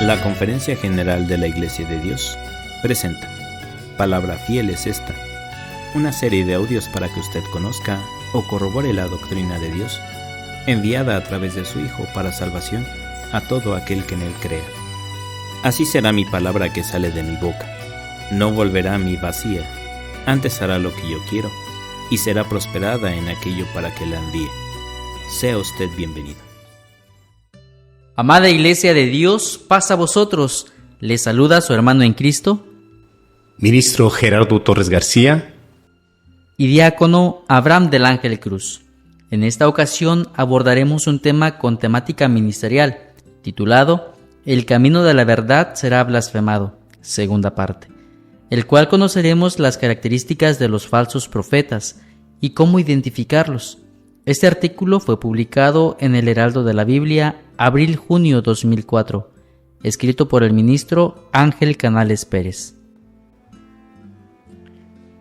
La Conferencia General de la Iglesia de Dios presenta Palabra Fiel es esta, una serie de audios para que usted conozca o corrobore la doctrina de Dios, enviada a través de su Hijo para salvación a todo aquel que en Él crea. Así será mi palabra que sale de mi boca. No volverá a mí vacía, antes hará lo que yo quiero, y será prosperada en aquello para que la envíe. Sea usted bienvenido. Amada Iglesia de Dios, paz a vosotros. Les saluda su hermano en Cristo, Ministro Gerardo Torres García y diácono Abraham del Ángel Cruz. En esta ocasión abordaremos un tema con temática ministerial, titulado El camino de la verdad será blasfemado, segunda parte, el cual conoceremos las características de los falsos profetas y cómo identificarlos. Este artículo fue publicado en el Heraldo de la Biblia, abril-junio 2004, escrito por el ministro Ángel Canales Pérez.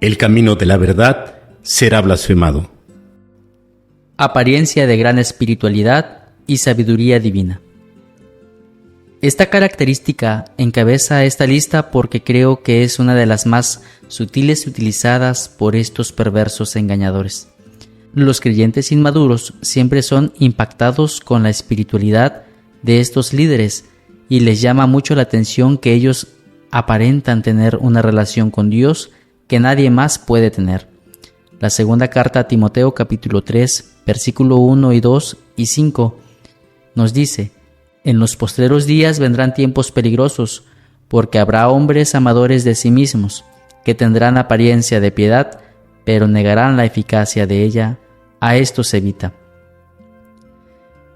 El camino de la verdad será blasfemado. Apariencia de gran espiritualidad y sabiduría divina. Esta característica encabeza esta lista porque creo que es una de las más sutiles utilizadas por estos perversos engañadores. Los creyentes inmaduros siempre son impactados con la espiritualidad de estos líderes y les llama mucho la atención que ellos aparentan tener una relación con Dios que nadie más puede tener. La segunda carta a Timoteo capítulo 3, versículo 1 y 2 y 5 nos dice: En los postreros días vendrán tiempos peligrosos, porque habrá hombres amadores de sí mismos, que tendrán apariencia de piedad, pero negarán la eficacia de ella. A estos evita.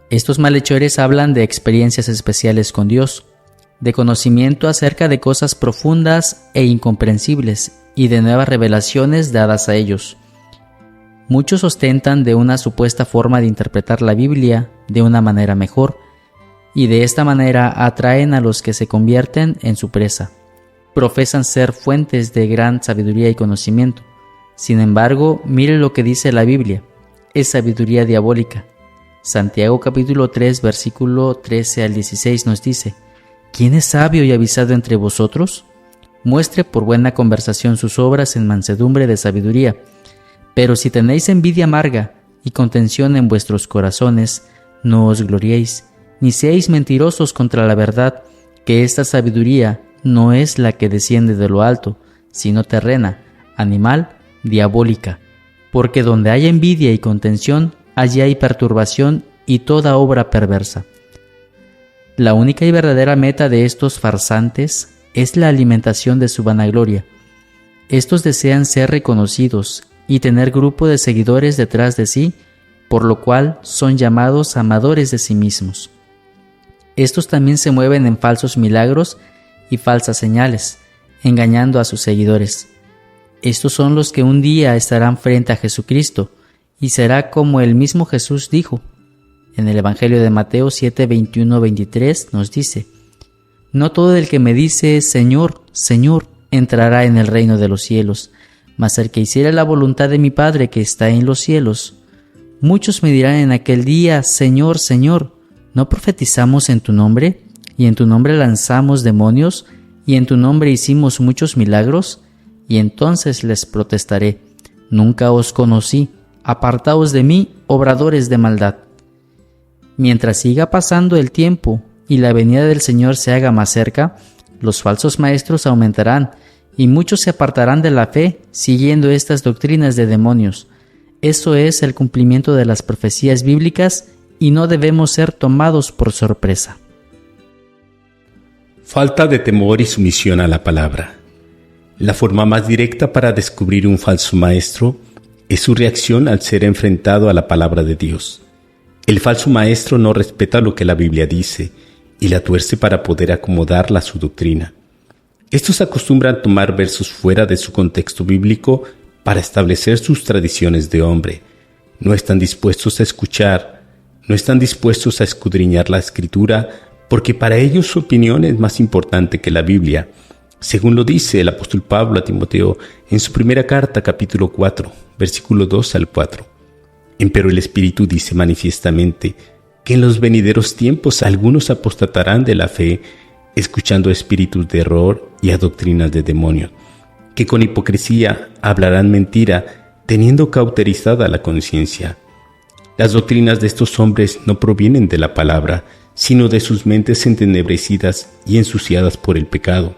Estos malhechores hablan de experiencias especiales con Dios, de conocimiento acerca de cosas profundas e incomprensibles y de nuevas revelaciones dadas a ellos. Muchos ostentan de una supuesta forma de interpretar la Biblia de una manera mejor, y de esta manera atraen a los que se convierten en su presa. Profesan ser fuentes de gran sabiduría y conocimiento. Sin embargo, mire lo que dice la Biblia. Es sabiduría diabólica. Santiago capítulo 3, versículo 13 al 16 nos dice: ¿Quién es sabio y avisado entre vosotros? Muestre por buena conversación sus obras en mansedumbre de sabiduría. Pero si tenéis envidia amarga y contención en vuestros corazones, no os gloriéis, ni seáis mentirosos contra la verdad, que esta sabiduría no es la que desciende de lo alto, sino terrena, animal, diabólica. Porque donde hay envidia y contención, allí hay perturbación y toda obra perversa. La única y verdadera meta de estos farsantes es la alimentación de su vanagloria. Estos desean ser reconocidos y tener grupo de seguidores detrás de sí, por lo cual son llamados amadores de sí mismos. Estos también se mueven en falsos milagros y falsas señales, engañando a sus seguidores. Estos son los que un día estarán frente a Jesucristo, y será como el mismo Jesús dijo. En el Evangelio de Mateo 7, 21-23 nos dice: No todo el que me dice Señor, Señor, entrará en el reino de los cielos, mas el que hiciere la voluntad de mi Padre que está en los cielos. Muchos me dirán en aquel día: Señor, Señor, ¿no profetizamos en tu nombre? Y en tu nombre lanzamos demonios, y en tu nombre hicimos muchos milagros. Y entonces les protestaré: Nunca os conocí, apartaos de mí, obradores de maldad. Mientras siga pasando el tiempo y la venida del Señor se haga más cerca, los falsos maestros aumentarán, y muchos se apartarán de la fe siguiendo estas doctrinas de demonios. Eso es el cumplimiento de las profecías bíblicas y no debemos ser tomados por sorpresa. Falta de temor y sumisión a la palabra. La forma más directa para descubrir un falso maestro es su reacción al ser enfrentado a la palabra de Dios. El falso maestro no respeta lo que la Biblia dice y la tuerce para poder acomodarla a su doctrina. Estos acostumbran tomar versos fuera de su contexto bíblico para establecer sus tradiciones de hombre. No están dispuestos a escuchar, no están dispuestos a escudriñar la Escritura, porque para ellos su opinión es más importante que la Biblia, según lo dice el apóstol Pablo a Timoteo en su primera carta, capítulo 4, versículo 2 al 4. Empero el Espíritu dice manifiestamente que en los venideros tiempos algunos apostatarán de la fe, escuchando a espíritus de error y a doctrinas de demonios, que con hipocresía hablarán mentira, teniendo cauterizada la conciencia. Las doctrinas de estos hombres no provienen de la palabra, sino de sus mentes entenebrecidas y ensuciadas por el pecado.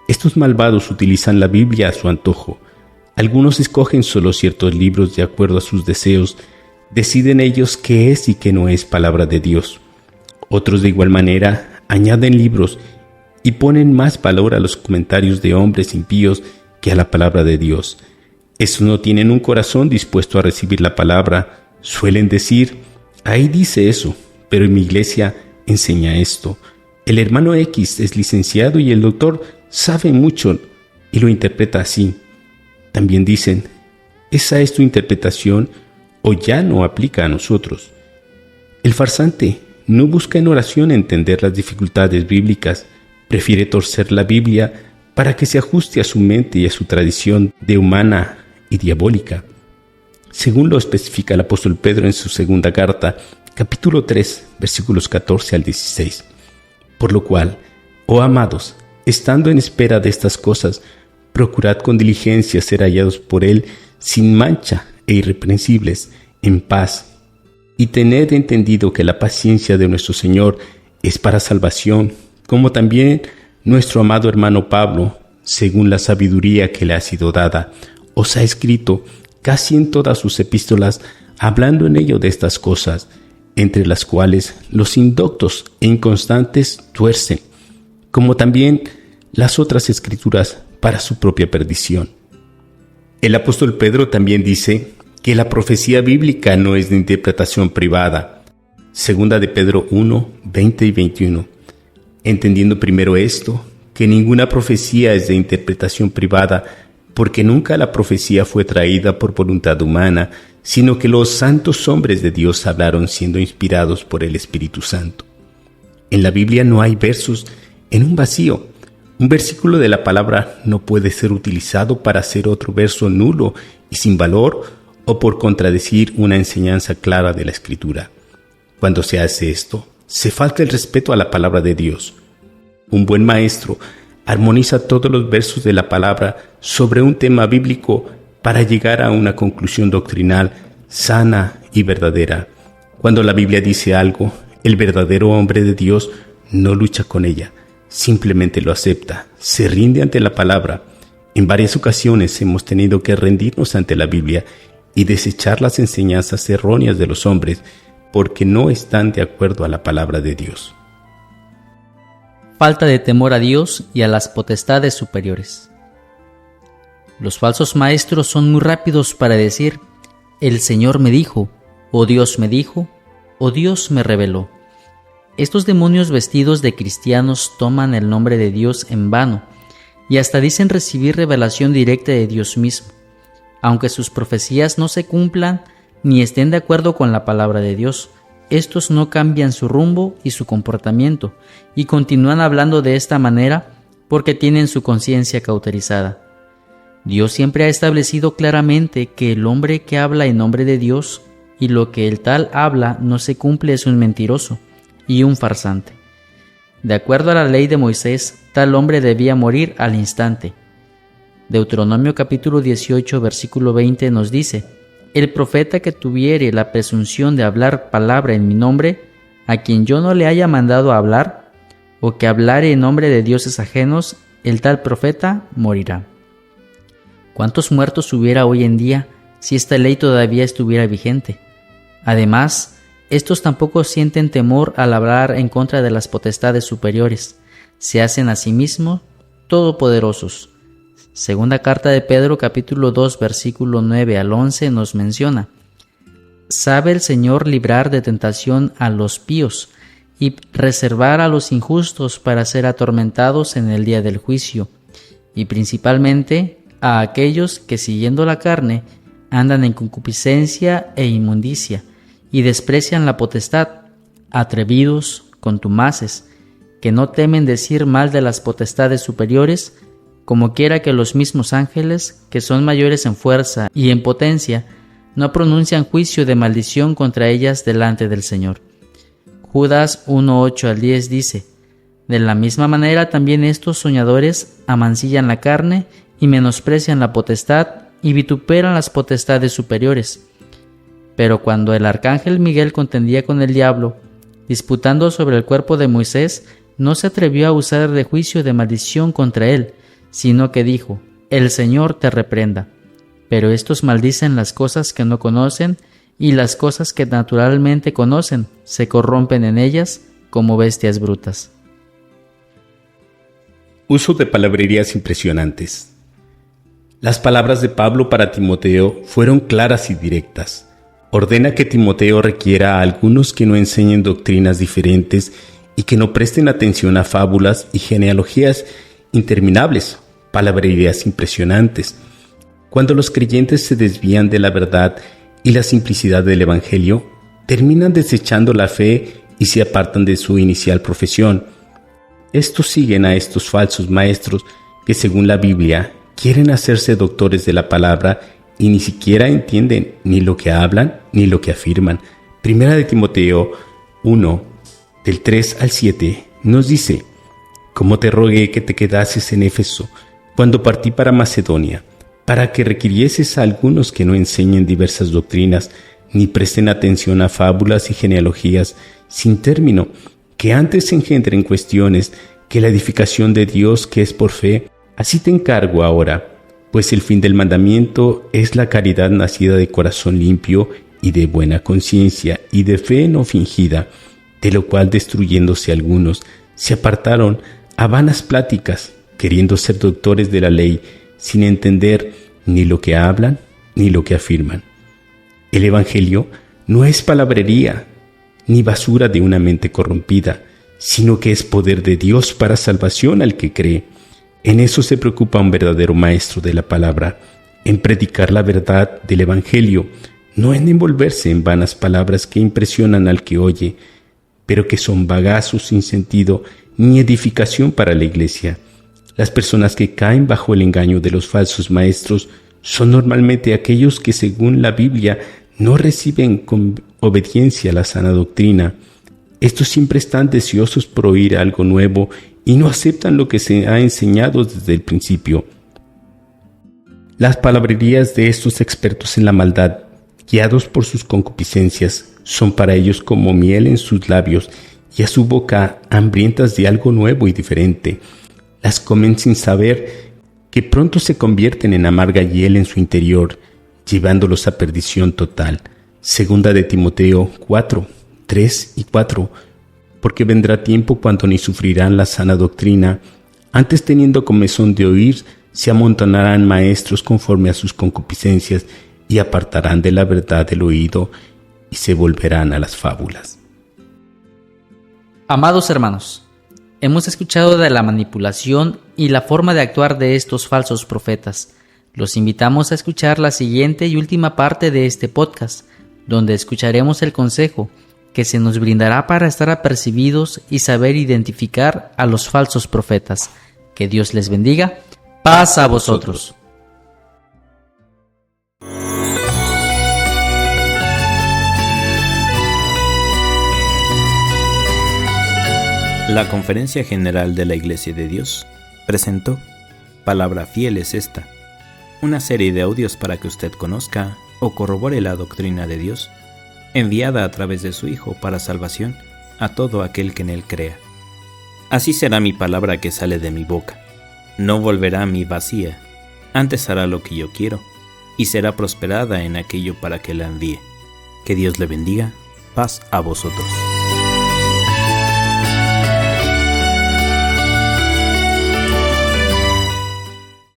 Estos malvados utilizan la Biblia a su antojo. Algunos escogen solo ciertos libros de acuerdo a sus deseos, deciden ellos qué es y qué no es palabra de Dios. Otros de igual manera añaden libros y ponen más valor a los comentarios de hombres impíos que a la palabra de Dios. Estos no tienen un corazón dispuesto a recibir la palabra. Suelen decir, ahí dice eso, pero en mi iglesia enseña esto. El hermano X es licenciado y el doctor sabe mucho y lo interpreta así. También dicen, esa es tu interpretación o ya no aplica a nosotros. El farsante no busca en oración entender las dificultades bíblicas, prefiere torcer la Biblia para que se ajuste a su mente y a su tradición de humana y diabólica. Según lo especifica el apóstol Pedro en su segunda carta, capítulo 3, versículos 14 al 16. Por lo cual, oh amados, estando en espera de estas cosas, procurad con diligencia ser hallados por Él sin mancha e irreprensibles, en paz. Y tened entendido que la paciencia de nuestro Señor es para salvación, como también nuestro amado hermano Pablo, según la sabiduría que le ha sido dada, os ha escrito casi en todas sus epístolas, hablando en ello de estas cosas, entre las cuales los indoctos e inconstantes tuercen, como también las otras escrituras para su propia perdición. El apóstol Pedro también dice que la profecía bíblica no es de interpretación privada. Segunda de Pedro 1, 20 y 21. Entendiendo primero esto, que ninguna profecía es de interpretación privada, porque nunca la profecía fue traída por voluntad humana, sino que los santos hombres de Dios hablaron siendo inspirados por el Espíritu Santo. En la Biblia no hay versos en un vacío. Un versículo de la palabra no puede ser utilizado para hacer otro verso nulo y sin valor o por contradecir una enseñanza clara de la Escritura. Cuando se hace esto, se falta el respeto a la palabra de Dios. Un buen maestro armoniza todos los versos de la palabra sobre un tema bíblico para llegar a una conclusión doctrinal sana y verdadera. Cuando la Biblia dice algo, el verdadero hombre de Dios no lucha con ella, simplemente lo acepta, se rinde ante la palabra. En varias ocasiones hemos tenido que rendirnos ante la Biblia y desechar las enseñanzas erróneas de los hombres porque no están de acuerdo a la palabra de Dios. Falta de temor a Dios y a las potestades superiores. Los falsos maestros son muy rápidos para decir, el Señor me dijo, o Dios me dijo, o Dios me reveló. Estos demonios vestidos de cristianos toman el nombre de Dios en vano y hasta dicen recibir revelación directa de Dios mismo, aunque sus profecías no se cumplan ni estén de acuerdo con la palabra de Dios. Estos no cambian su rumbo y su comportamiento y continúan hablando de esta manera porque tienen su conciencia cauterizada. Dios siempre ha establecido claramente que el hombre que habla en nombre de Dios y lo que el tal habla no se cumple es un mentiroso y un farsante. De acuerdo a la ley de Moisés, tal hombre debía morir al instante. Deuteronomio capítulo 18, versículo 20 nos dice, el profeta que tuviere la presunción de hablar palabra en mi nombre, a quien yo no le haya mandado a hablar, o que hablare en nombre de dioses ajenos, el tal profeta morirá. ¿Cuántos muertos hubiera hoy en día si esta ley todavía estuviera vigente? Además, estos tampoco sienten temor al hablar en contra de las potestades superiores. Se hacen a sí mismos todopoderosos. Segunda carta de Pedro, capítulo 2, versículo 9 al 11 nos menciona: sabe el Señor librar de tentación a los píos y reservar a los injustos para ser atormentados en el día del juicio, y principalmente a aquellos que siguiendo la carne andan en concupiscencia e inmundicia y desprecian la potestad, atrevidos, contumaces, que no temen decir mal de las potestades superiores, como quiera que los mismos ángeles, que son mayores en fuerza y en potencia, no pronuncian juicio de maldición contra ellas delante del Señor. Judas 1:8 al 10 dice: De la misma manera también estos soñadores amancillan la carne y menosprecian la potestad y vituperan las potestades superiores. Pero cuando el arcángel Miguel contendía con el diablo, disputando sobre el cuerpo de Moisés, no se atrevió a usar de juicio de maldición contra él, sino que dijo: «El Señor te reprenda». Pero estos maldicen las cosas que no conocen, y las cosas que naturalmente conocen se corrompen en ellas como bestias brutas. Uso de palabrerías impresionantes. Las palabras de Pablo para Timoteo fueron claras y directas. Ordena que Timoteo requiera a algunos que no enseñen doctrinas diferentes y que no presten atención a fábulas y genealogías interminables, palabrerías impresionantes. Cuando los creyentes se desvían de la verdad y la simplicidad del Evangelio, terminan desechando la fe y se apartan de su inicial profesión. Estos siguen a estos falsos maestros que, según la Biblia, quieren hacerse doctores de la palabra y ni siquiera entienden ni lo que hablan ni lo que afirman. Primera de Timoteo 1, del 3 al 7, nos dice: «Como te rogué que te quedases en Éfeso cuando partí para Macedonia, para que requirieses a algunos que no enseñen diversas doctrinas, ni presten atención a fábulas y genealogías sin término, que antes engendren cuestiones que la edificación de Dios que es por fe. Así te encargo ahora, pues el fin del mandamiento es la caridad nacida de corazón limpio y de buena conciencia y de fe no fingida, de lo cual destruyéndose algunos, se apartaron a vanas pláticas, queriendo ser doctores de la ley, sin entender ni lo que hablan ni lo que afirman». El Evangelio no es palabrería ni basura de una mente corrompida, sino que es poder de Dios para salvación al que cree. En eso se preocupa un verdadero maestro de la palabra, en predicar la verdad del Evangelio, no en envolverse en vanas palabras que impresionan al que oye, pero que son bagazos sin sentido ni edificación para la iglesia. Las personas que caen bajo el engaño de los falsos maestros son normalmente aquellos que, según la Biblia, no reciben con obediencia la sana doctrina. Estos siempre están deseosos por oír algo nuevo y no aceptan lo que se ha enseñado desde el principio. Las palabrerías de estos expertos en la maldad, guiados por sus concupiscencias, son para ellos como miel en sus labios y a su boca hambrientas de algo nuevo y diferente. Las comen sin saber que pronto se convierten en amarga hiel en su interior, llevándolos a perdición total. Segunda de Timoteo 4, 3 y 4. Porque vendrá tiempo cuando ni sufrirán la sana doctrina, antes teniendo comezón de oír, se amontonarán maestros conforme a sus concupiscencias y apartarán de la verdad el oído y se volverán a las fábulas. Amados hermanos, hemos escuchado de la manipulación y la forma de actuar de estos falsos profetas. Los invitamos a escuchar la siguiente y última parte de este podcast, donde escucharemos el consejo que se nos brindará para estar apercibidos y saber identificar a los falsos profetas. Que Dios les bendiga. Paz a vosotros. La Conferencia General de la Iglesia de Dios presentó Palabra Fiel es esta, una serie de audios para que usted conozca o corrobore la doctrina de Dios, enviada a través de su Hijo para salvación a todo aquel que en Él crea. Así será mi palabra que sale de mi boca. No volverá a mí vacía, antes hará lo que yo quiero, y será prosperada en aquello para que la envíe. Que Dios le bendiga. Paz a vosotros.